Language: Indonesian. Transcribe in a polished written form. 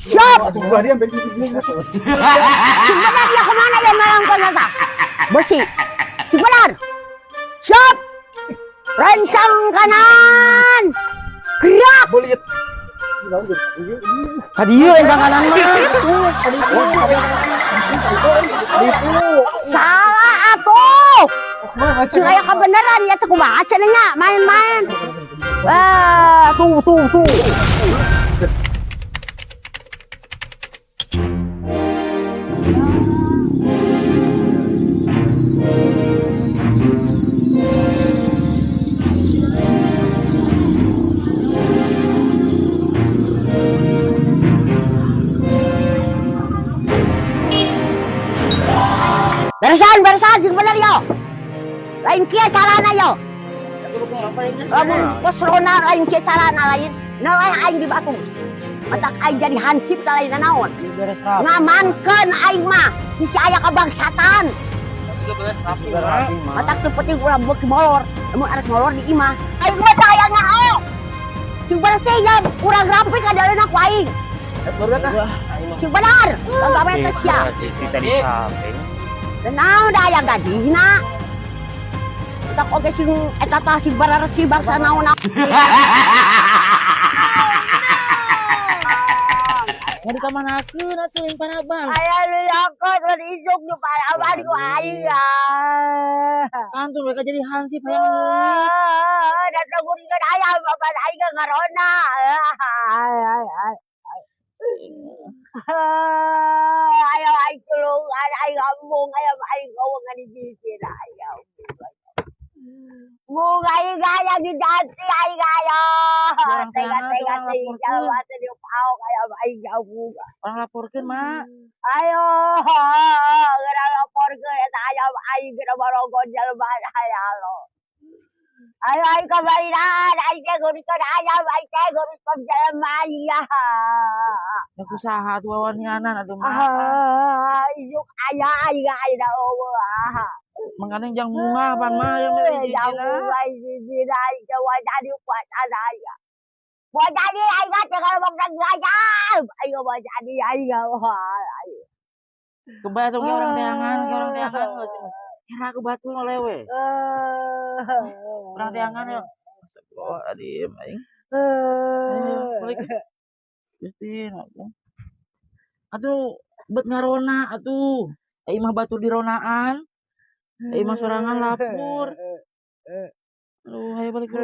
Siap. Atuh ulah dia bensin. Benar ya kemana ya malam kata? Bersih. Benar. Siap. Rencang kanan. Gerak. Belit. Kadieu rencang kanan mah. Salah atuh. Cing aya kebenaran ya cek kumaha cenanya main-main. Tuh. Beresan jeung bener yo. Lain kieu carana yo. Lamun posrona lain kieu carana lain. Nalai aing di batu. Matak aing jadi hansip tah lain naon. Ngamankeun aing mah bisi aya kabangsatan. Matak teu penting ulah beuki molor. Lamun arek molor di imah. Aing mah tah aya naon. Cing bersih ya urang rapi ka daleuna ku aing. Cing bener. Pagawe teh sia. Naon da aya gajina? Tak oge sing eta tah sing bararesi bangsa naon. Mau dikamanakeun atuh yang Parabang? Aya nu yakot mun isuk nu Parabang ku aing. Kan tuh mereka jadi hansip hayang leungit. Da tagurikeun aya bapak aing ngarona. Ayo aing tulung aing ngambung aya aing gawengan di jikin ayo. Mung aing gaya di janti aing ayo. Tega jawa teh di pau aya aing jauh. Orang laporkeun, Mak. Ayo, geura laporkeun eta aya aing geura barogon jelema aya lo. Ayo aing kabaliran aing teh gurikeun ayam aing teh gurikeun jelema ya. Ya kusaha tuh wawanianan atuh, Mak. Isuk aya aing da eueuh. Mangkana jang munga pan mah yang jijina aing teh jadi puasana aya. Mau jadi aing teh kalau bangsa gajah. Aing mau jadi aing aing. Kebaya tuh orang teangan geus. Kira aku batu lewe. Orang teangan ya. Astagfirullahaladzim aing. Balik. Justin aku. Atuh bet ngarona atuh. Aing mah batu di ronaan. Aing mah sorangan lapur. Aduh, ayo balik dulu.